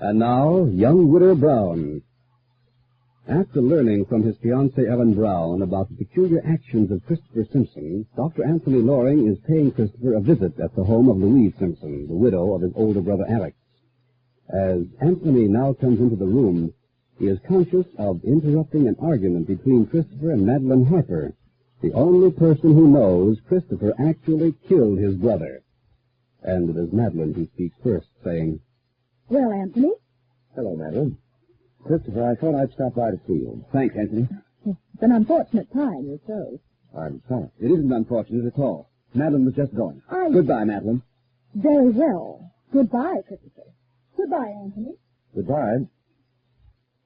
And now, young Widder Brown. After learning from his fiancée Ellen Brown about the peculiar actions of Christopher Simpson, Dr. Anthony Loring is paying Christopher a visit at the home of Louise Simpson, the widow of his older brother Alex. As Anthony now comes into the room, he is conscious of interrupting an argument between Christopher and Marilyn Harper, the only person who knows Christopher actually killed his brother. And it is Marilyn who speaks first, saying, "Well, Anthony?" "Hello, Marilyn. Christopher, I thought I'd stop by to see you." "Thanks, Anthony." "It's an unfortunate time, you're so." "I'm sorry." "It isn't unfortunate at all. Marilyn was just going. Goodbye, Marilyn." "Very well. Goodbye, Christopher." "Goodbye, Anthony." "Goodbye.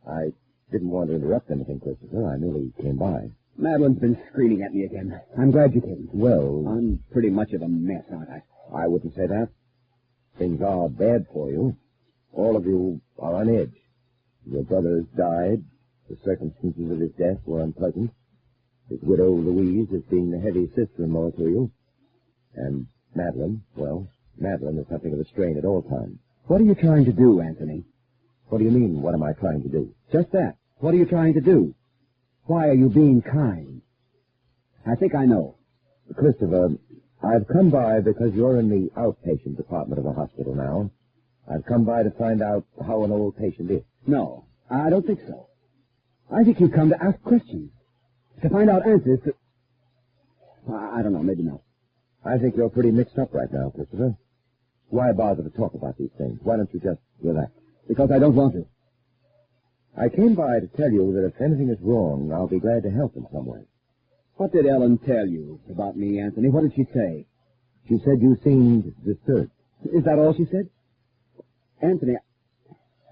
I didn't want to interrupt anything, Christopher. I merely came by." "Madeline's been screaming at me again. I'm glad you came." "Well, I'm pretty much of a mess, aren't I?" I wouldn't say that. Things are bad for you. All of you are on edge. Your brother has died. The circumstances of his death were unpleasant. His widow, Louise, is being the heavy sister-in-law to you. And Madeline, well, Madeline is something of a strain at all times." "What are you trying to do, Anthony?" "What do you mean, what am I trying to do?" "Just that. What are you trying to do? Why are you being kind?" "I think I know." "Christopher, I've come by because you're in the outpatient department of the hospital now. I've come by to find out how an old patient is." "No, I don't think so. I think you've come to ask questions, to find out answers to... I don't know, maybe not." "I think you're pretty mixed up right now, Christopher. Why bother to talk about these things? Why don't you just relax?" "Because I don't want to." "I came by to tell you that if anything is wrong, I'll be glad to help in some way." "What did Ellen tell you about me, Anthony? What did she say?" "She said you seemed disturbed." "Is that all she said?" "Anthony,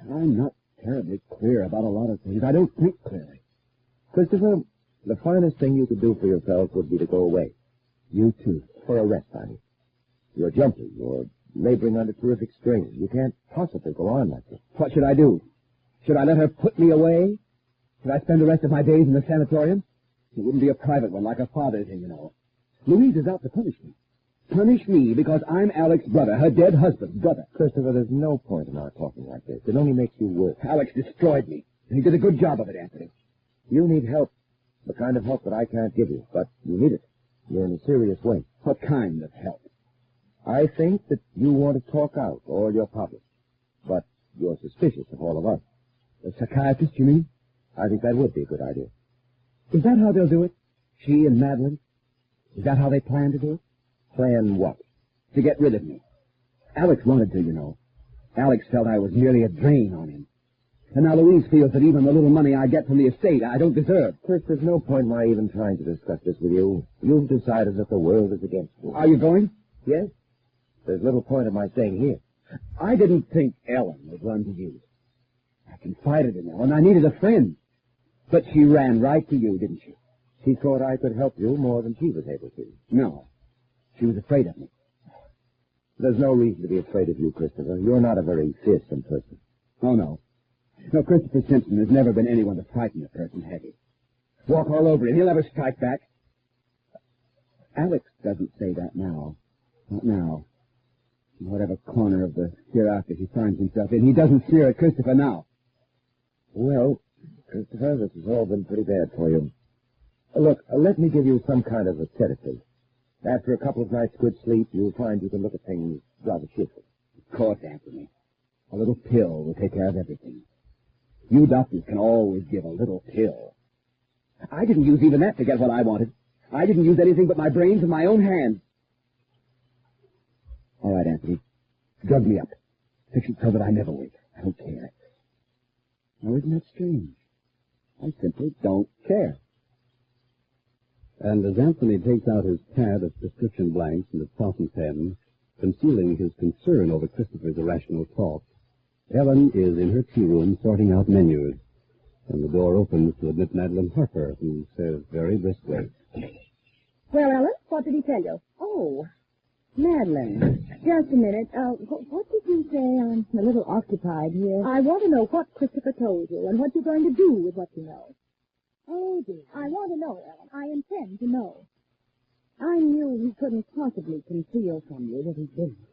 I'm not terribly clear about a lot of things. I don't think clearly." "Christopher, the finest thing you could do for yourself would be to go away. You too. For a rest, I mean. You're jumpy. You're laboring under terrific strain. You can't possibly go on like this." "What should I do? Should I let her put me away? Should I spend the rest of my days in the sanatorium? It wouldn't be a private one like a father's, you know. Louise is out to punish me. Punish me because I'm Alex's brother, her dead husband's brother." "Christopher, there's no point in our talking like this. It only makes you worse." "Alex destroyed me, and he did a good job of it, Anthony." "You need help, the kind of help that I can't give you, but you need it. You're in a serious way." "What kind of help?" "I think that you want to talk out all your problems, but you're suspicious of all of us." "A psychiatrist, you mean?" "I think that would be a good idea." "Is that how they'll do it? She and Madeline? Is that how they plan to do it?" "Plan what?" "To get rid of me. Alex wanted to, you know. Alex felt I was merely a drain on him. And now Louise feels that even the little money I get from the estate I don't deserve." "Chris, there's no point in my even trying to discuss this with you. You've decided that the world is against you." "Are you going?" "Yes. There's little point in my staying here." "I didn't think Ellen would run to you. I confided in Ellen. I needed a friend. But she ran right to you, didn't she?" "She thought I could help you more than she was able to." "No. She was afraid of me." "There's no reason to be afraid of you, Christopher. You're not a very fearsome person." "Oh, no. No, Christopher Simpson has never been anyone to frighten a person, has he? Walk all over him. He'll never strike back." "Alex doesn't say that now. Not now. In whatever corner of the hereafter he finds himself in, he doesn't sneer at Christopher now." "Well, Christopher, this has all been pretty bad for you. Look, let me give you some kind of a sedative. After a couple of nights' good sleep, you'll find you can look at things rather cheerfully." "Of course, Anthony. A little pill will take care of everything. You doctors can always give a little pill. I didn't use even that to get what I wanted. I didn't use anything but my brains and my own hands." "All right, Anthony. Drug me up. Fix it so that I never wake. I don't care." Now, isn't that strange? I simply don't care. And as Anthony takes out his pad of prescription blanks and his fountain pen, concealing his concern over Christopher's irrational talk, Ellen is in her tea room sorting out menus, and the door opens to admit Marilyn Harper, who says very briskly, "Well, Ellen, what did he tell you?" "Oh, Madeline, just a minute. What did you say? I'm a little occupied here. I want to know what Christopher told you and what you're going to do with what you know." "Oh, dear. I want to know, Ellen. I intend to know." "I knew he couldn't possibly conceal from you that he didn't.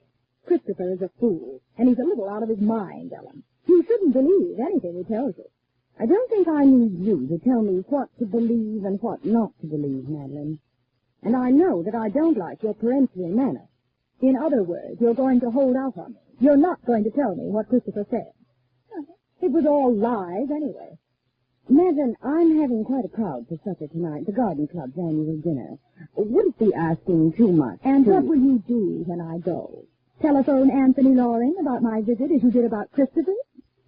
Christopher is a fool, and he's a little out of his mind, Ellen. He you shouldn't believe anything he tells you. I don't think I need you to tell me what to believe and what not to believe, Madeline. And I know that I don't like your peremptory manner. In other words, you're going to hold out on me. You're not going to tell me what Christopher said. It was all lies, anyway. Madeline, I'm having quite a crowd for supper tonight, the Garden Club's annual dinner. Would it be asking too much? And what will you do when I go? Telephone Anthony Loring about my visit as you did about Christopher?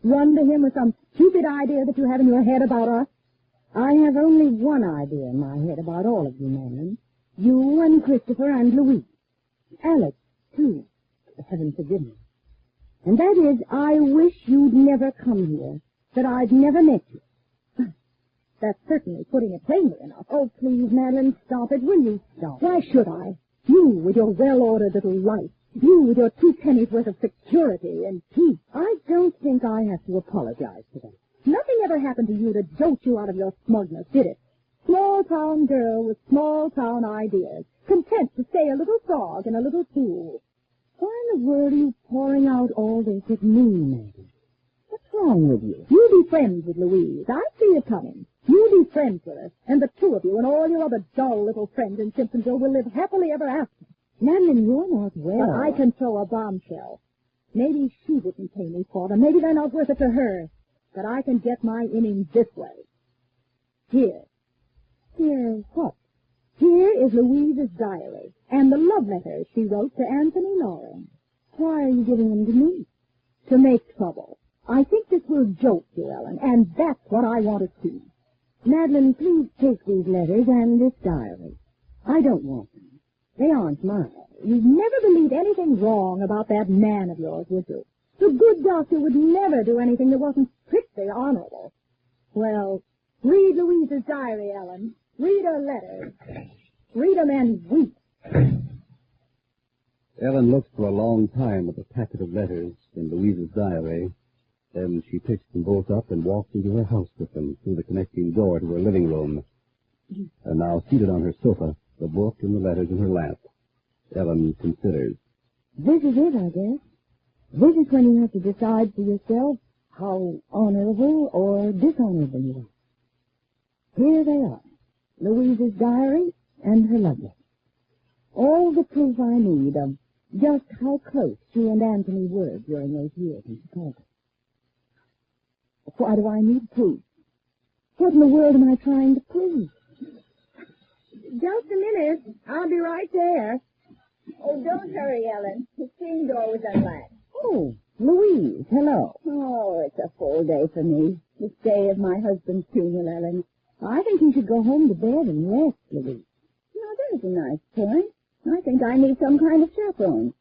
Run to him with some stupid idea that you have in your head about us? I have only one idea in my head about all of you, Madeline. You and Christopher and Louise. Alex, too. Heaven forgive me. And that is, I wish you'd never come here, that I'd never met you. That's certainly putting it plainly enough. Oh, please, Madeline, stop it. Will you stop? Why should I? You with your well-ordered little life. You with your 2 pennies worth of security and peace. I don't think I have to apologize for that. Nothing ever happened to you to jolt you out of your smugness, did it? Small-town girl with small-town ideas, content to stay a little frog in a little pool. Why in the world are you pouring out all this at me, Maggie? What's wrong with you? You be friends with Louise. I see you coming. You be friends with her, and the two of you and all your other dull little friends in Simpsonville will live happily ever after. Madeline, you're not well. But I can throw a bombshell. Maybe she wouldn't pay me for them. Maybe they're not worth it to her. But I can get my innings this way. Here. Here what? Here is Louise's diary, and the love letters she wrote to Anthony Loring. Why are you giving them to me? To make trouble. I think this will jolt you, Ellen, and that's what I want to see. Madeline, please take these letters and this diary. I don't want them. They aren't mine. You'd never believe anything wrong about that man of yours, would you? The good doctor would never do anything that wasn't strictly honorable. Well, read Louise's diary, Ellen. Read her letters. Read them and weep. Ellen looked for a long time at the packet of letters in Louise's diary. Then she picked them both up and walked into her house with them through the connecting door to her living room. And now, seated on her sofa, the book and the letters in her lap, Ellen considers. This is it, I guess. This is when you have to decide for yourself how honorable or dishonorable you are. Here they are, Louise's diary and her love letter. All the proof I need of just how close she and Anthony were during those years in Chicago. Why do I need proof? What in the world am I trying to prove? Just a minute. I'll be right there. Oh, don't hurry, Ellen. The screen door was unlatched. Oh, Louise, hello. Oh, it's a full day for me. This day of my husband's funeral, Ellen. I think you should go home to bed and rest, Louise. Now, there's a nice point. I think I need some kind of chaperone.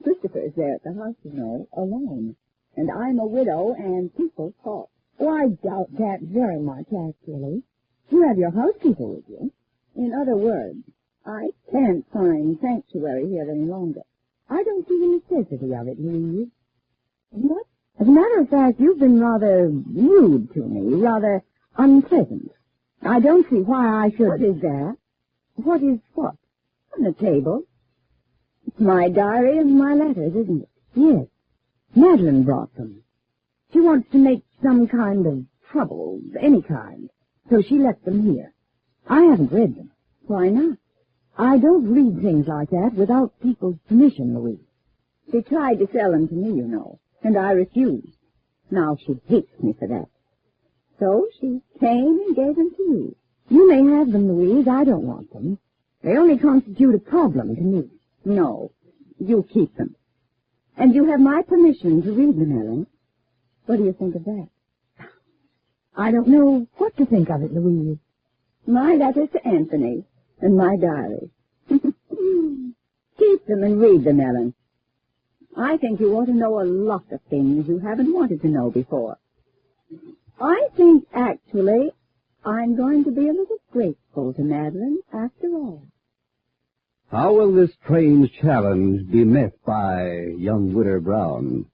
Christopher's there at the house, you know, alone. And I'm a widow, and people talk. Oh, I doubt that very much, actually. You have your housekeeper with you. In other words, I can't find sanctuary here any longer. I don't see the necessity of it, Louise. What? As a matter of fact, you've been rather rude to me, rather unpleasant. I don't see why I should... What is that? What is what? On the table. It's my diary and my letters, isn't it? Yes. Madeline brought them. She wants to make some kind of trouble, any kind, so she left them here. I haven't read them. Why not? I don't read things like that without people's permission, Louise. She tried to sell them to me, you know, and I refused. Now she hates me for that. So she came and gave them to you. You may have them, Louise. I don't want them. They only constitute a problem to me. No, you keep them. And you have my permission to read them, Ellen. What do you think of that? I don't know what to think of it, Louise. My letters to Anthony and my diary. Keep them and read them, Ellen. I think you ought to know a lot of things you haven't wanted to know before. I think, actually, I'm going to be a little grateful to Madeline after all. How will this strange challenge be met by young Widder Brown?